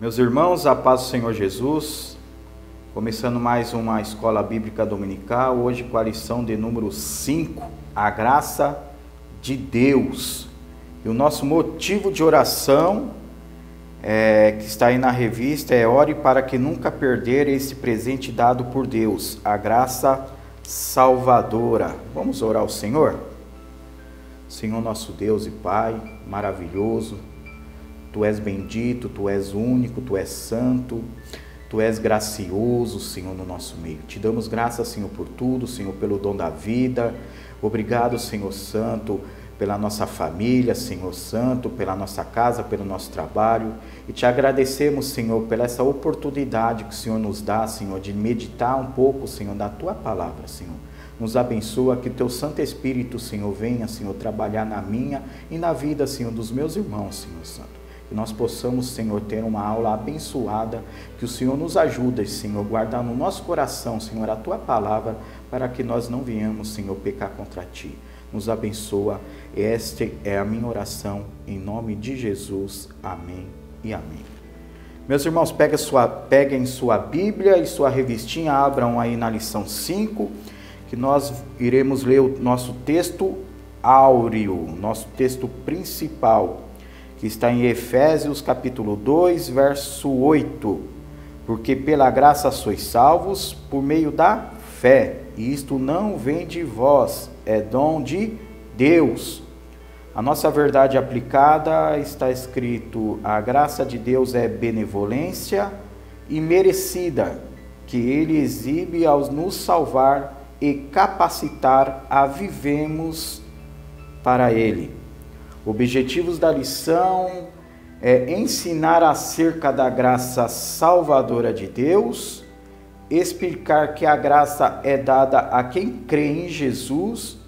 Meus irmãos, a paz do Senhor Jesus, começando mais uma escola bíblica dominical, hoje com a lição de número 5, a graça de Deus. E o nosso motivo de oração, que está aí na revista, é: ore para que nunca perder esse presente dado por Deus, a graça salvadora. Vamos orar ao Senhor? Senhor nosso Deus e Pai, maravilhoso, Tu és bendito, Tu és único, Tu és santo, Tu és gracioso, Senhor, no nosso meio. Te damos graças, Senhor, por tudo, Senhor, pelo dom da vida. Obrigado, Senhor Santo, pela nossa família, Senhor Santo, pela nossa casa, pelo nosso trabalho. E te agradecemos, Senhor, pela essa oportunidade que o Senhor nos dá, Senhor, de meditar um pouco, Senhor, da Tua palavra, Senhor. Nos abençoa, que o Teu Santo Espírito, Senhor, venha, Senhor, trabalhar na minha e na vida, Senhor, dos meus irmãos, Senhor Santo. Que nós possamos, Senhor, ter uma aula abençoada, que o Senhor nos ajude, Senhor, guardar no nosso coração, Senhor, a Tua palavra, para que nós não venhamos, Senhor, pecar contra Ti. Nos abençoa, esta é a minha oração, em nome de Jesus, amém e amém. Meus irmãos, peguem sua Bíblia e sua revistinha, abram aí na lição 5, que nós iremos ler o nosso texto áureo, nosso texto principal, que está em Efésios capítulo 2, verso 8. Porque pela graça sois salvos por meio da fé, e isto não vem de vós, é dom de Deus. A nossa verdade aplicada está escrito: a graça de Deus é benevolência e merecida, que Ele exibe ao nos salvar e capacitar a vivemos para Ele. Objetivos da lição é ensinar acerca da graça salvadora de Deus, explicar que a graça é dada a quem crê em Jesus,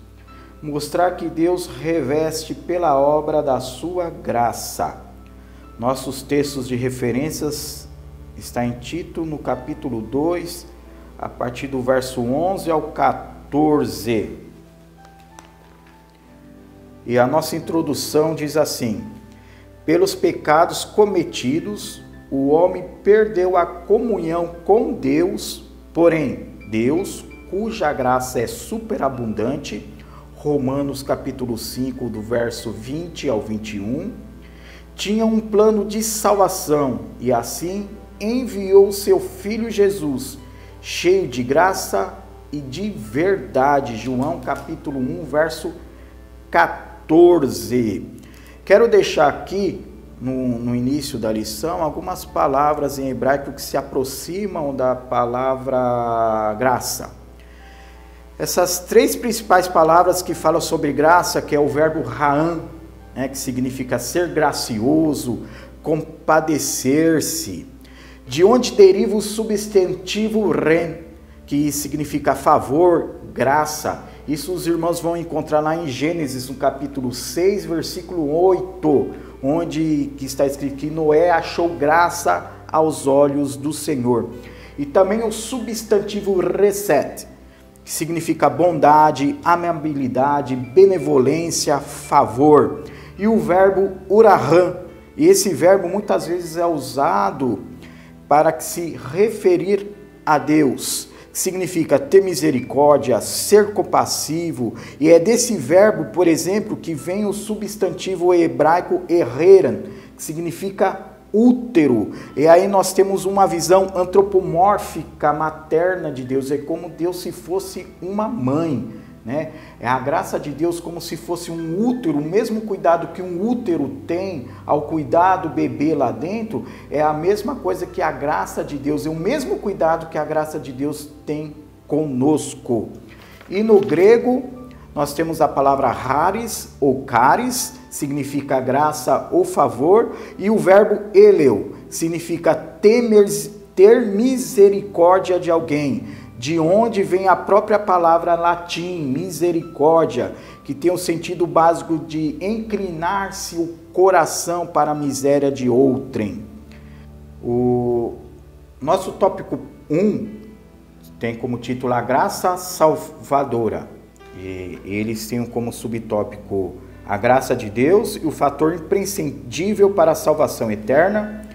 mostrar que Deus reveste pela obra da sua graça. Nossos textos de referências está em Tito, no capítulo 2, a partir do verso 11 ao 14. E a nossa introdução diz assim: pelos pecados cometidos, o homem perdeu a comunhão com Deus, porém, Deus, cuja graça é superabundante, Romanos capítulo 5, do verso 20 ao 21, tinha um plano de salvação e assim enviou seu Filho Jesus, cheio de graça e de verdade. João capítulo 1, verso 14. Quero deixar aqui, no início da lição, algumas palavras em hebraico que se aproximam da palavra graça. Essas três principais palavras que falam sobre graça, que é o verbo ra'an, que significa ser gracioso, compadecer-se, de onde deriva o substantivo ren, que significa favor, graça. Isso os irmãos vão encontrar lá em Gênesis, no capítulo 6, versículo 8, onde que está escrito que Noé achou graça aos olhos do Senhor. E também o substantivo reset, que significa bondade, amabilidade, benevolência, favor. E o verbo urahan, e esse verbo muitas vezes é usado para se referir a Deus. Significa ter misericórdia, ser compassivo, e é desse verbo, por exemplo, que vem o substantivo hebraico erreran, que significa útero. E aí nós temos uma visão antropomórfica materna de Deus, é como Deus se fosse uma mãe, né? É a graça de Deus como se fosse um útero, o mesmo cuidado que um útero tem ao cuidar do bebê lá dentro, é a mesma coisa que a graça de Deus, é o mesmo cuidado que a graça de Deus tem conosco. E no grego, nós temos a palavra charis ou charis, significa graça ou favor, e o verbo eleu, significa ter misericórdia de alguém, de onde vem a própria palavra latim, misericórdia, que tem o sentido básico de inclinar-se o coração para a miséria de outrem. O nosso tópico 1 tem como título a graça salvadora, e eles têm como subtópico a graça de Deus e o fator imprescindível para a salvação eterna,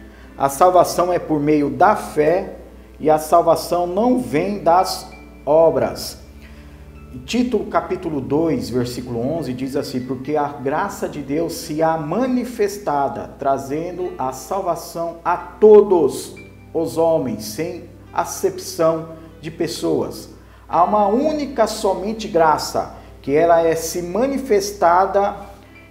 A salvação é por meio da fé e a salvação não vem das obras. Tito capítulo 2, versículo 11 diz assim: porque a graça de Deus se há manifestada, trazendo a salvação a todos os homens, sem acepção de pessoas. Há uma única somente graça, que ela é se manifestada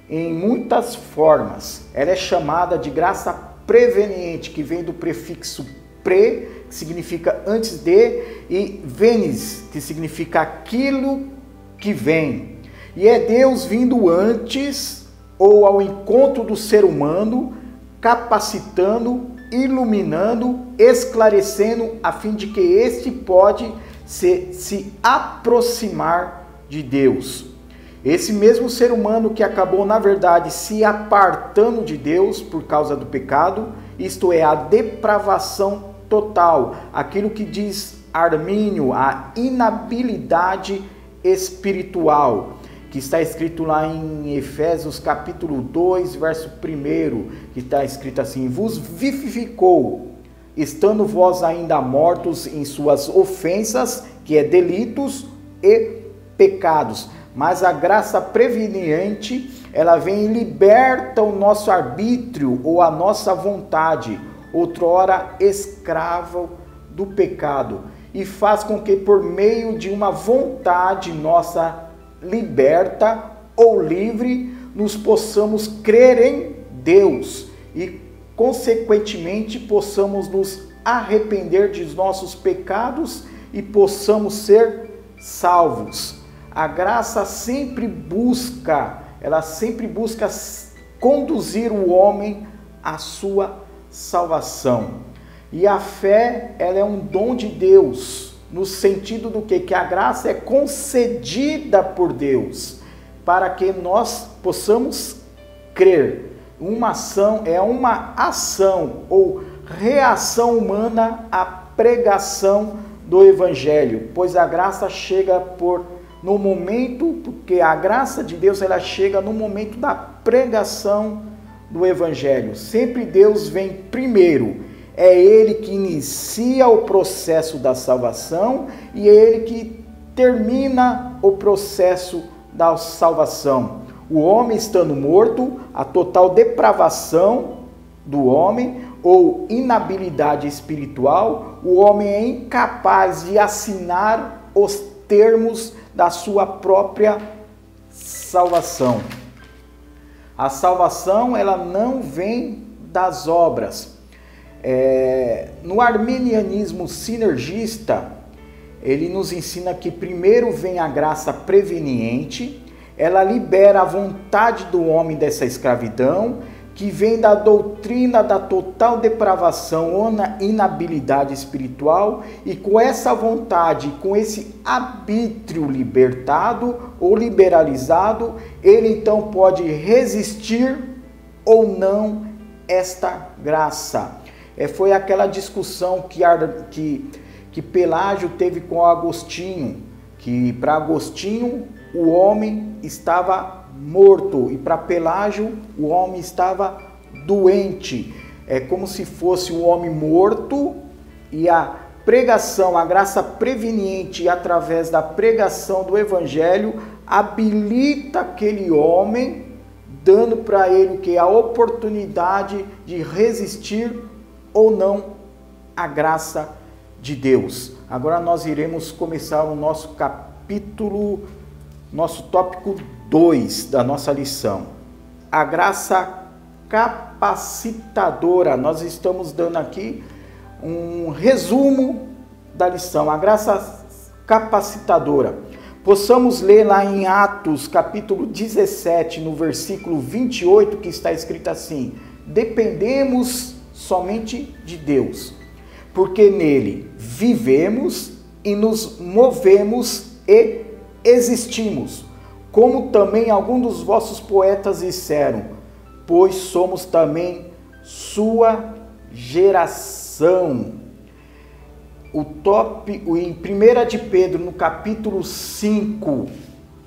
em muitas formas. Ela é chamada de graça preveniente, que vem do prefixo pre, que significa antes de, e venis, que significa aquilo que vem. E é Deus vindo antes ou ao encontro do ser humano, capacitando, iluminando, esclarecendo, a fim de que este pode se aproximar de Deus. Esse mesmo ser humano que acabou, na verdade, se apartando de Deus por causa do pecado, isto é, a depravação total, aquilo que diz Armínio, a inabilidade espiritual, que está escrito lá em Efésios capítulo 2, verso 1, que está escrito assim: vos vivificou, estando vós ainda mortos em suas ofensas, que é delitos e pecados. Mas a graça preveniente, ela vem e liberta o nosso arbítrio ou a nossa vontade, outrora escravo do pecado, e faz com que por meio de uma vontade nossa liberta ou livre, nos possamos crer em Deus e consequentemente possamos nos arrepender de nossos pecados e possamos ser salvos. A graça sempre busca conduzir o homem à sua salvação. E a fé, ela é um dom de Deus, no sentido do que a graça é concedida por Deus, para que nós possamos crer. Uma ação é uma ação ou reação humana à pregação do Evangelho, pois a graça chega no momento, porque a graça de Deus ela chega no momento da pregação do Evangelho. Sempre Deus vem primeiro. É Ele que inicia o processo da salvação e é Ele que termina o processo da salvação. O homem estando morto, a total depravação do homem ou inabilidade espiritual, o homem é incapaz de assinar os termos da sua própria salvação. A salvação, ela não vem das obras. No arminianismo sinergista, ele nos ensina que primeiro vem a graça preveniente, ela libera a vontade do homem dessa escravidão, que vem da doutrina da total depravação ou inabilidade espiritual, e com essa vontade, com esse arbítrio libertado ou liberalizado, ele então pode resistir ou não esta graça. Foi aquela discussão que Pelágio teve com Agostinho, que para Agostinho o homem estava morto e para Pelágio o homem estava doente. É como se fosse um homem morto e a pregação, a graça preveniente através da pregação do Evangelho habilita aquele homem, dando para ele que a oportunidade de resistir ou não à graça de Deus. Agora nós iremos começar o nosso capítulo, nosso tópico 2 da nossa lição. A graça capacitadora. Nós estamos dando aqui um resumo da lição. A graça capacitadora. Possamos ler lá em Atos, capítulo 17, no versículo 28, que está escrito assim: dependemos somente de Deus, porque nele vivemos e nos movemos e existimos, como também alguns dos vossos poetas disseram, pois somos também sua geração. Em 1 de Pedro, no capítulo 5,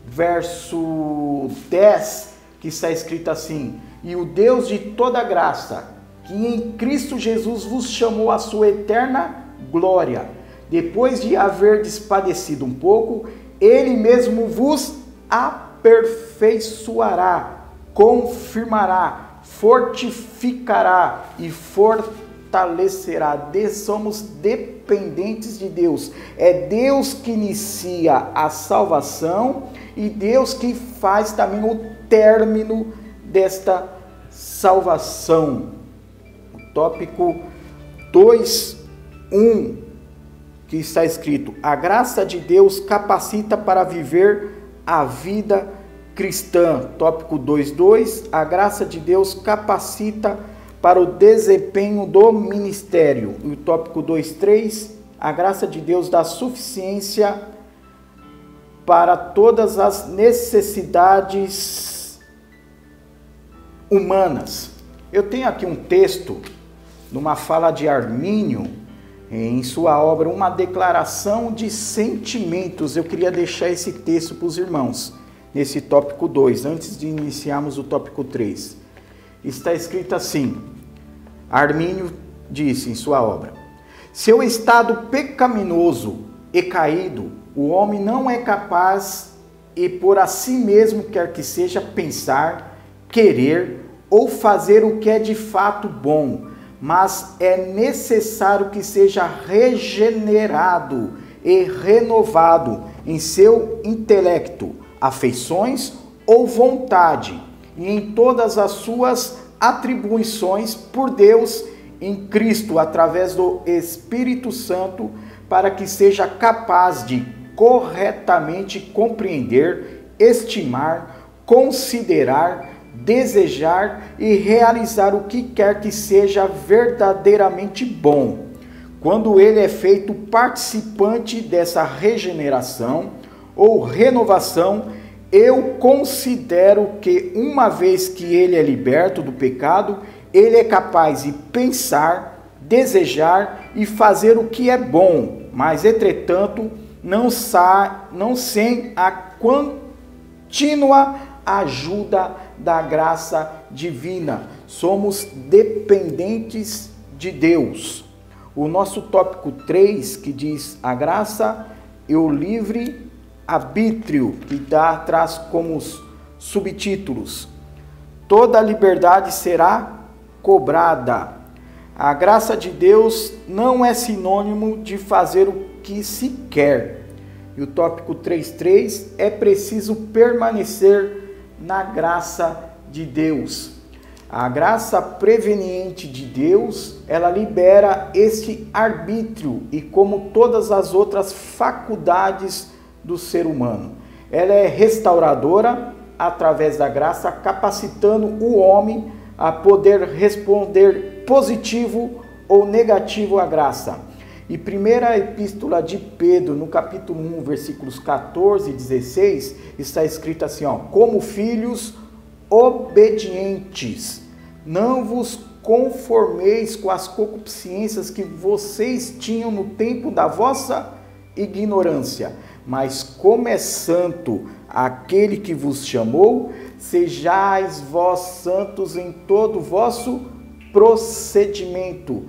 verso 10, que está escrito assim: e o Deus de toda graça, que em Cristo Jesus vos chamou à sua eterna glória. Depois de haverdes padecido um pouco, ele mesmo vos aperfeiçoará, confirmará, fortificará e fortalecerá. Somos dependentes de Deus. É Deus que inicia a salvação e Deus que faz também o término desta salvação. O tópico 2:1, que está escrito: a graça de Deus capacita para viver a vida cristã. Tópico 2:2, a graça de Deus capacita para o desempenho do ministério. E o tópico 2:3, a graça de Deus dá suficiência para todas as necessidades humanas. Eu tenho aqui um texto, numa fala de Armínio, em sua obra, uma declaração de sentimentos. Eu queria deixar esse texto para os irmãos, nesse tópico 2, antes de iniciarmos o tópico 3. Está escrito assim, Armínio disse em sua obra: seu estado pecaminoso e caído, o homem não é capaz, e por a si mesmo quer que seja, pensar, querer ou fazer o que é de fato bom, mas é necessário que seja regenerado e renovado em seu intelecto, afeições ou vontade, e em todas as suas atribuições por Deus em Cristo, através do Espírito Santo, para que seja capaz de corretamente compreender, estimar, considerar, desejar e realizar o que quer que seja verdadeiramente bom. Quando ele é feito participante dessa regeneração ou renovação, eu considero que, uma vez que ele é liberto do pecado, ele é capaz de pensar, desejar e fazer o que é bom, mas, entretanto, não sem a contínua ajuda da graça divina. Somos dependentes de Deus. O nosso tópico 3, que diz a graça e o livre arbítrio, que traz como subtítulos: toda liberdade será cobrada. A graça de Deus não é sinônimo de fazer o que se quer. E o tópico 3.3, é preciso permanecer na graça de Deus. A graça preveniente de Deus, ela libera este arbítrio e como todas as outras faculdades do ser humano. Ela é restauradora através da graça, capacitando o homem a poder responder positivo ou negativo à graça. E primeira epístola de Pedro, no capítulo 1, versículos 14 e 16, está escrito assim, como filhos obedientes, não vos conformeis com as concupiscências que vocês tinham no tempo da vossa ignorância, mas como é santo aquele que vos chamou, sejais vós santos em todo o vosso procedimento,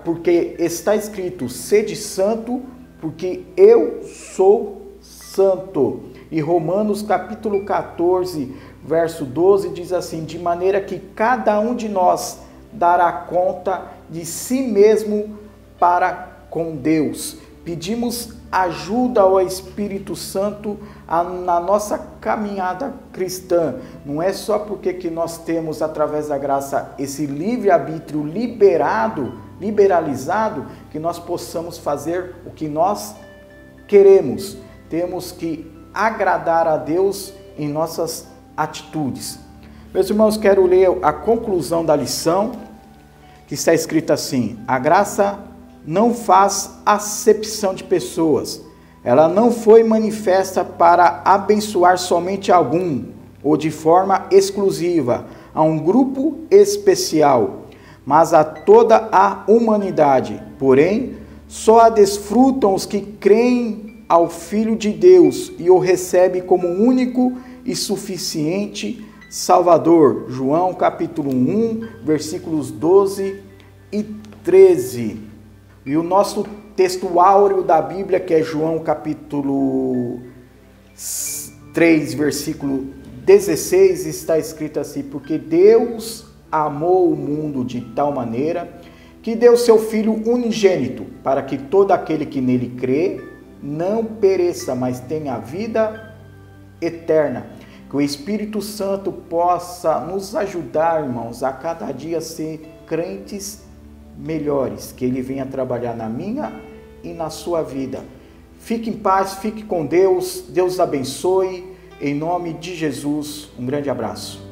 porque está escrito, sede santo, porque eu sou santo. E Romanos capítulo 14, verso 12, diz assim, de maneira que cada um de nós dará conta de si mesmo para com Deus. Pedimos ajuda ao Espírito Santo na nossa caminhada cristã. Não é só porque que nós temos, através da graça, esse livre-arbítrio liberalizado, que nós possamos fazer o que nós queremos. Temos que agradar a Deus em nossas atitudes. Meus irmãos, quero ler a conclusão da lição, que está escrita assim: a graça não faz acepção de pessoas. Ela não foi manifesta para abençoar somente algum, ou de forma exclusiva, a um grupo especial, mas a toda a humanidade. Porém, só a desfrutam os que creem ao Filho de Deus e o recebem como único e suficiente Salvador. João capítulo 1, versículos 12 e 13. E o nosso texto áureo da Bíblia, que é João capítulo 3, versículo 16, está escrito assim: porque Deus amou o mundo de tal maneira que deu seu Filho unigênito, para que todo aquele que nele crê não pereça, mas tenha a vida eterna. Que o Espírito Santo possa nos ajudar, irmãos, a cada dia ser crentes melhores, que Ele venha trabalhar na minha e na sua vida. Fique em paz, fique com Deus, Deus abençoe, em nome de Jesus, um grande abraço.